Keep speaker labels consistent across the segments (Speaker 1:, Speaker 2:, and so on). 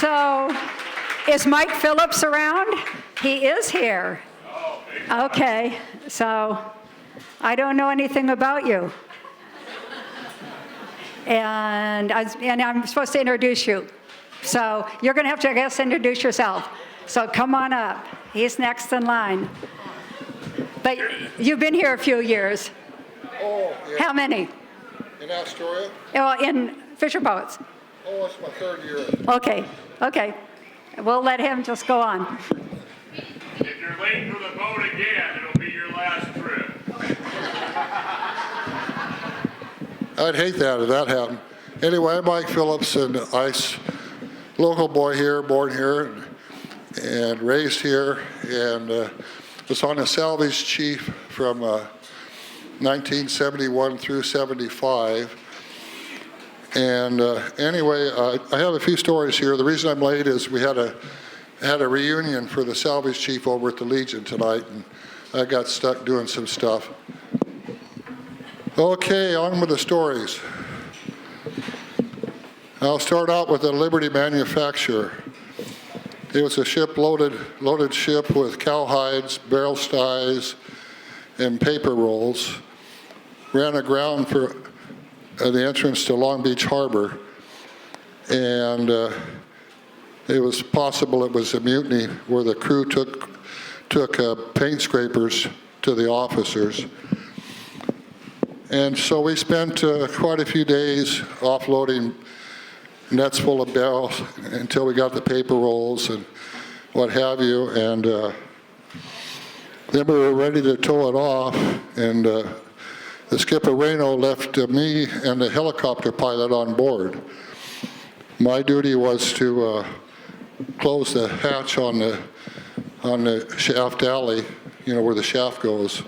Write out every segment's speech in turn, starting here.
Speaker 1: So, is Mike Phillips around? He is here. Okay, so I don't know anything about you. And I'm supposed to introduce you. So you're going to have to, I guess, introduce yourself. So come on up. He's next in line. But you've been here a few years.
Speaker 2: Oh, yeah.
Speaker 1: How many?
Speaker 2: In Astoria?
Speaker 1: Well, in Fisher Boats.
Speaker 2: Oh, it's my third year.
Speaker 1: Okay. We'll let him just go on.
Speaker 3: If you're late for the boat again, it'll be your last trip.
Speaker 2: I'd hate that if that happened. Anyway, I'm Mike Phillips, and local boy here, born here, and raised here, and was on the salvage chief from 1971 through 75. And anyway, I have a few stories here. The reason I'm late is we had a reunion for the salvage chief over at the Legion tonight, and I got stuck doing some stuff. Okay, on with the stories. I'll start out with the Liberty manufacturer. It was a ship loaded ship with cowhides, barrel styes, and paper rolls. Ran aground for the entrance to Long Beach Harbor, and it was possible it was a mutiny where the crew took paint scrapers to the officers. And so we spent quite a few days offloading nets full of barrels until we got the paper rolls and what have you, and then we were ready to tow it off, and the skipper Reno left me and the helicopter pilot on board. My duty was to close the hatch on the shaft alley, you know, where the shaft goes.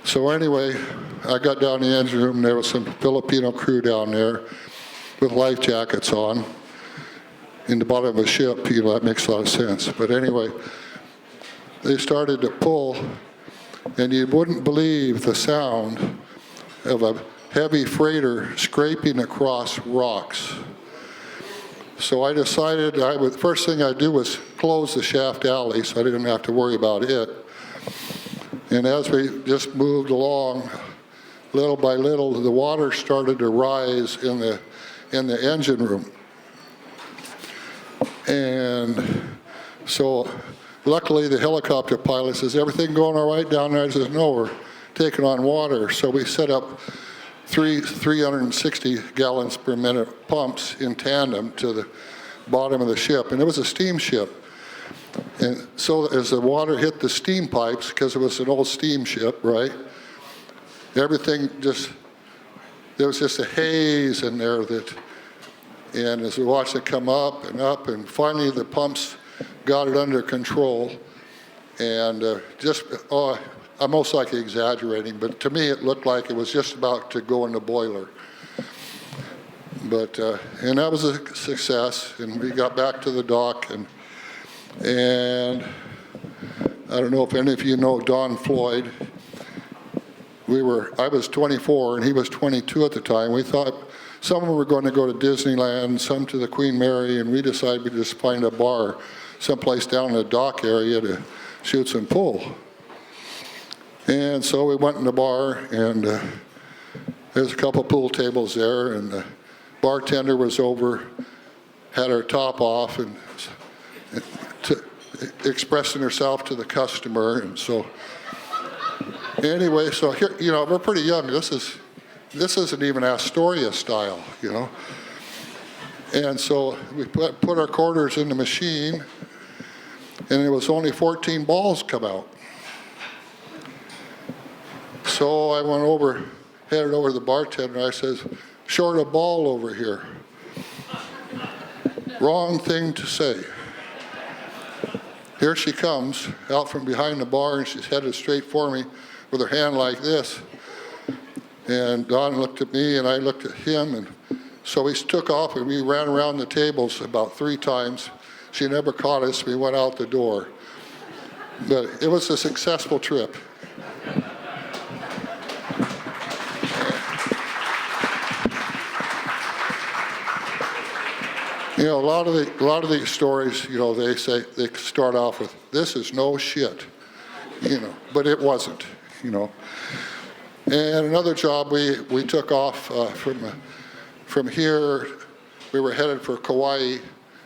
Speaker 2: So anyway, I got down the engine room, and there was some Filipino crew down there with life jackets on in the bottom of a ship. You know, that makes a lot of sense. But anyway, they started to pull, and you wouldn't believe the sound of a heavy freighter scraping across rocks. So I decided the first thing I'd do was close the shaft alley so I didn't have to worry about it. And as we just moved along, little by little, the water started to rise in the engine room. And so luckily the helicopter pilot says, "Everything going all right down there?" I says, "No, we're taking on water." So we set up 360 gallons per minute pumps in tandem to the bottom of the ship. And it was a steamship. And so as the water hit the steam pipes, because it was an old steamship, right? Everything there was just a haze in there and as we watched it come up, and finally the pumps got it under control. And I'm most likely exaggerating, but to me it looked like it was just about to go in the boiler. But, and that was a success, and we got back to the dock, and I don't know if any of you know Don Floyd. I was 24 and he was 22 at the time. We thought some of them were going to go to Disneyland, some to the Queen Mary, and we decided we'd just find a bar someplace down in the dock area to shoot some pool. And so we went in the bar, and there's a couple pool tables there, and the bartender was over, had her top off, and expressing herself to the customer. And so anyway, so here, you know, we're pretty young. This isn't even Astoria style, you know. And so we put our quarters in the machine, and it was only 14 balls come out. So I headed over to the bartender, and I says, "Short a ball over here." Wrong thing to say. Here she comes out from behind the bar, and she's headed straight for me with her hand like this. And Don looked at me, and I looked at him, and so we took off, and we ran around the tables about 3 times. She never caught us. We went out the door. But it was a successful trip. You know, a lot of these stories, you know, they start off with, "This is no shit," you know, but it wasn't, you know. And another job, we took off from here. We were headed for Kauai,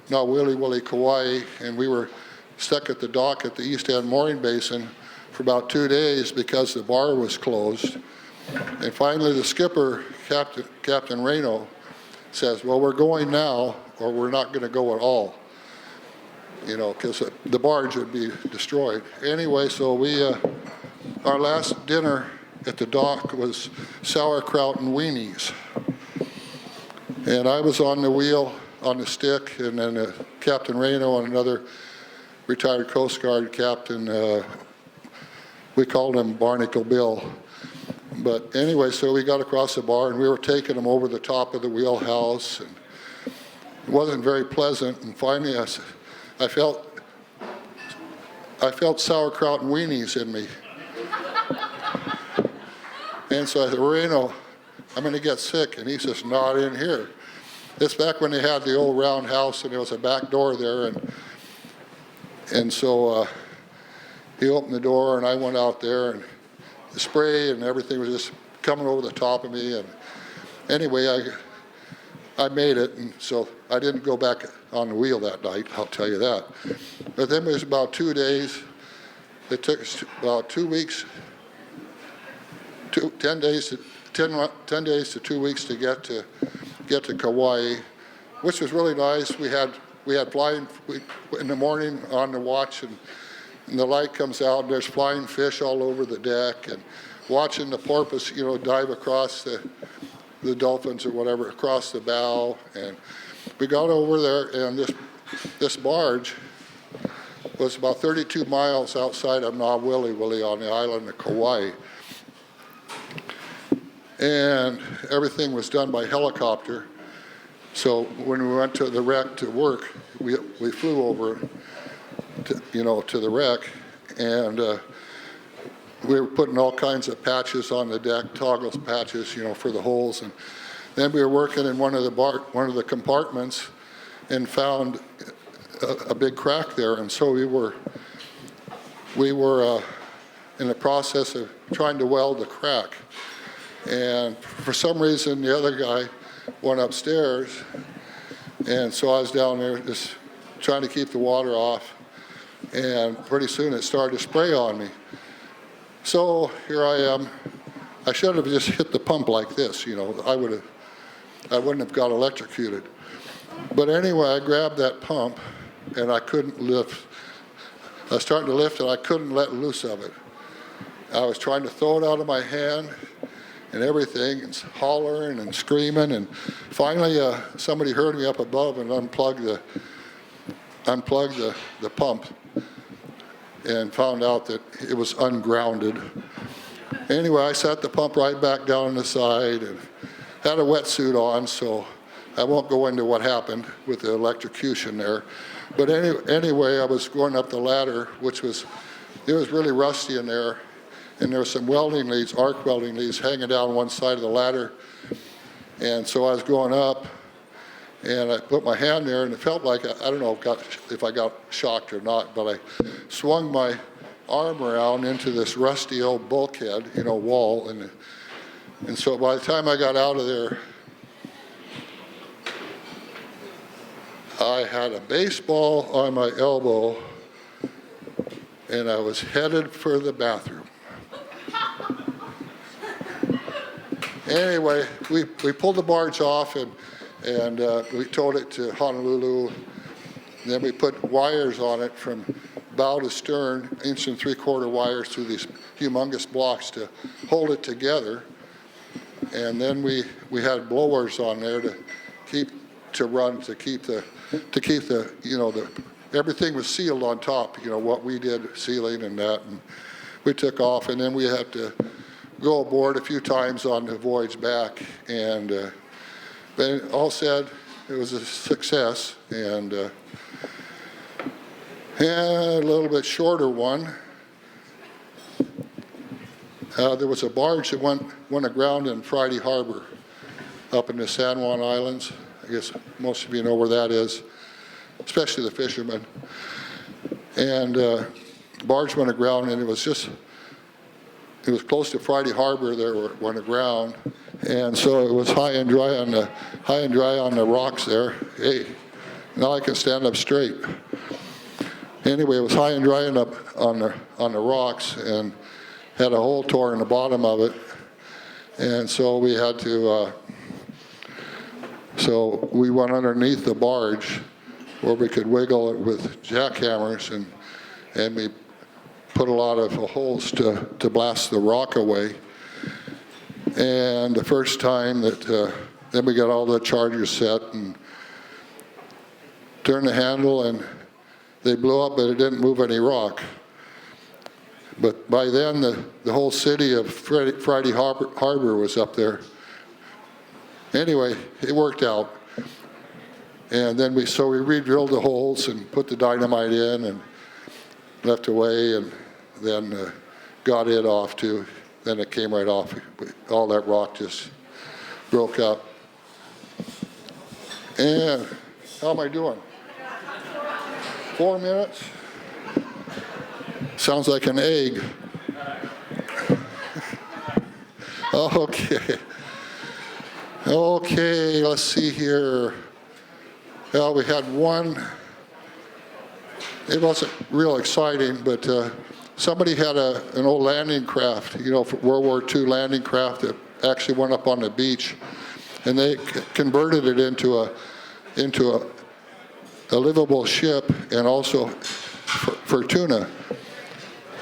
Speaker 2: not Willy Willy, Kauai, and we were stuck at the dock at the East End Mooring Basin for about 2 days because the bar was closed. And finally, the skipper, Captain Reno, says, "Well, we're going now, or we're not going to go at all," you know, because the barge would be destroyed. Anyway, so our last dinner at the dock was sauerkraut and weenies. And I was on the wheel, on the stick, and then Captain Reno and another retired Coast Guard captain, we called him Barnacle Bill. But anyway, so we got across the bar, and we were taking them over the top of the wheelhouse, and it wasn't very pleasant. And finally, I felt sauerkraut and weenies in me. And so I said, "Reno, I'm going to get sick." And he says, "Not in here." It's back when they had the old round house, and there was a back door there, and so he opened the door, and I went out there, and the spray and everything was just coming over the top of me. And anyway, I made it, and so I didn't go back on the wheel that night, I'll tell you that. But then it was about 2 days. It took us about 2 weeks, 10 days to 2 weeks to get to Kauai, which was really nice. We had flying in the morning on the watch, and the light comes out, and there's flying fish all over the deck, and watching the porpoise, you know, dive across the dolphins or whatever across the bow. And we got over there, and this barge was about 32 miles outside of Na Wili Wili on the island of Kauai. And everything was done by helicopter. So when we went to the wreck to work, we flew over to the wreck, and we were putting all kinds of patches on the deck, toggle patches, you know, for the holes. And then we were working in one of the compartments and found a big crack there. And so we were in the process of trying to weld the crack. And for some reason, the other guy went upstairs, and so I was down there just trying to keep the water off, and pretty soon it started to spray on me. So here I am. I should have just hit the pump like this, you know. I wouldn't have got electrocuted. But anyway, I grabbed that pump, and I couldn't lift. I was starting to lift, and I couldn't let loose of it. I was trying to throw it out of my hand and everything, and hollering and screaming, and finally somebody heard me up above and unplugged the pump, and found out that it was ungrounded. Anyway, I set the pump right back down on the side and had a wetsuit on, so I won't go into what happened with the electrocution there. But anyway, I was going up the ladder, it was really rusty in there, and there were some welding leads, arc welding leads, hanging down one side of the ladder. And so I was going up, and I put my hand there, and it felt like, I don't know if I got shocked or not, but I swung my arm around into this rusty old bulkhead, you know, wall. And so by the time I got out of there, I had a baseball on my elbow, and I was headed for the bathroom. Anyway, we pulled the barge off, and we towed it to Honolulu. And then we put wires on it from bow to stern, 1 3/4 wires through these humongous blocks to hold it together. And then we had blowers on there to keep the everything was sealed on top, you know, what we did, sealing and that. And we took off, and then we had to go aboard a few times on the voyage back. And but all said, it was a success. And a little bit shorter one. There was a barge that went aground in Friday Harbor up in the San Juan Islands. guess most of you know where that is, especially the fishermen. And barge went aground, and it was close to Friday Harbor there where it went aground. And so it was high and dry on the rocks there. Hey, now I can stand up straight. Anyway, it was high and dry on the rocks, and had a hole tore in the bottom of it. And so we had to, so we went underneath the barge where we could wiggle it with jackhammers, and we put a lot of holes to blast the rock away. And the first time that, then we got all the chargers set and turned the handle, and they blew up, but it didn't move any rock. But by then, the whole city of Friday Harbor was up there. Anyway, it worked out. And then we re-drilled the holes and put the dynamite in and left away, and then got it off too. Then it came right off. All that rock just broke up. And how am I doing? 4 minutes? Sounds like an egg. Okay. Okay, let's see here. Well, we had one. It wasn't real exciting, but somebody had an old landing craft, World War II landing craft that actually went up on the beach, and they converted it into a livable ship, and also for tuna.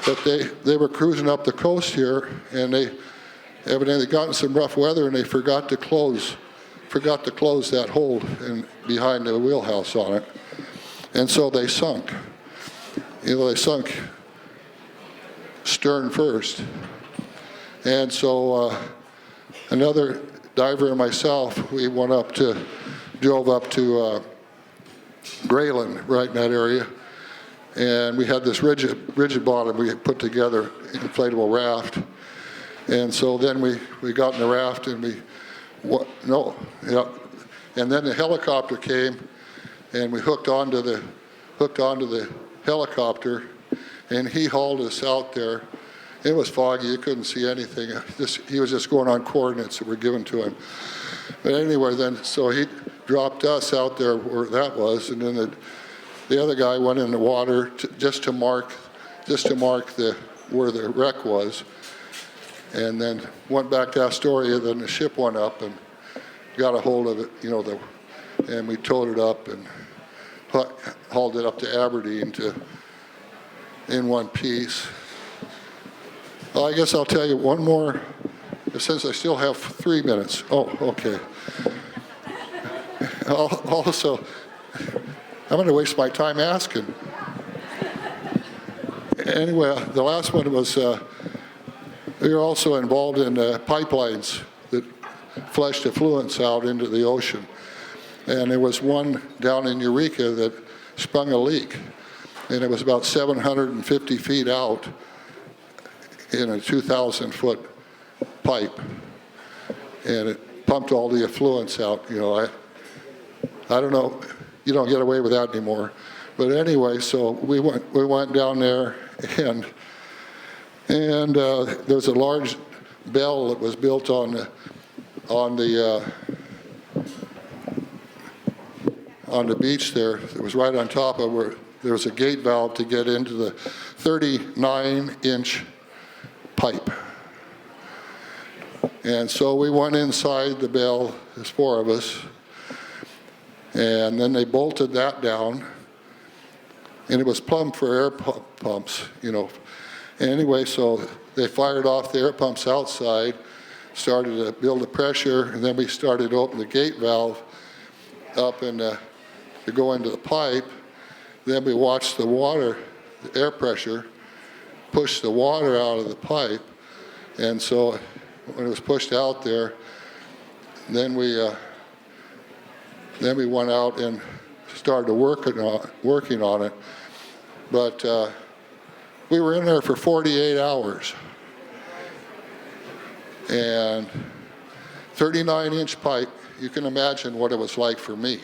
Speaker 2: But they were cruising up the coast here, and they evidently got in some rough weather, and they forgot to close that hole behind the wheelhouse on it, and so they sunk. They sunk stern first. And so another diver and myself, we drove up to Grayland, right in that area, and we had this rigid bottom we had put together, inflatable raft. And so then we got in the raft, and and then the helicopter came, and we hooked onto the helicopter, and he hauled us out there. It was foggy, you couldn't see anything. He was just going on coordinates that were given to him. But anyway, so he dropped us out there where that was, and then the other guy went in the water just to mark where the wreck was, and then went back to Astoria. Then the ship went up and got a hold of it, and we towed it up and hauled it up to Aberdeen in one piece. Well, I guess I'll tell you one more, since I still have 3 minutes. Oh, okay. Also, I'm going to waste my time asking. Anyway, the last one was, we were also involved in pipelines that flushed effluents out into the ocean. And there was one down in Eureka that sprung a leak. And it was about 750 feet out in a 2,000-foot pipe. And it pumped all the effluents out. I don't know, you don't get away with that anymore. But anyway, so we went down there, and there's a large bell that was built on the beach there. It was right on top of where there was a gate valve to get into the 39-inch pipe. And so we went inside the bell, there's 4 of us, and then they bolted that down, and it was plumbed for air pumps, Anyway, so they fired off the air pumps outside, started to build the pressure, and then we started to open the gate valve up and to go into the pipe. Then we watched the water, the air pressure, push the water out of the pipe. And so when it was pushed out there, then we went out and started working on it. But we were in there for 48 hours. And 39-inch pipe, you can imagine what it was like for me.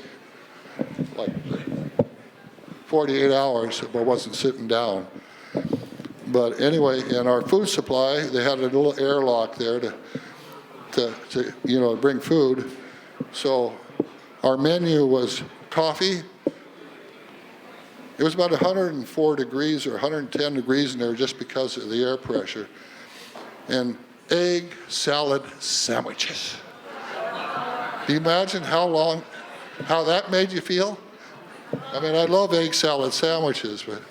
Speaker 2: Like 48 hours, I wasn't sitting down. But anyway, in our food supply, they had a little airlock there to bring food. So our menu was coffee. It was about 104 degrees or 110 degrees in there just because of the air pressure. And egg salad sandwiches. Do you imagine how that made you feel? I mean, I love egg salad sandwiches, but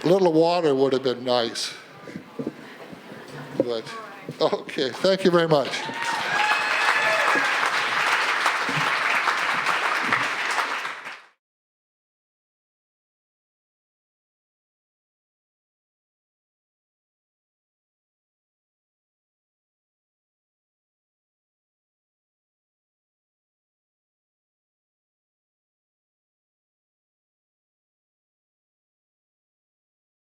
Speaker 2: a little water would have been nice. But, okay, thank you very much.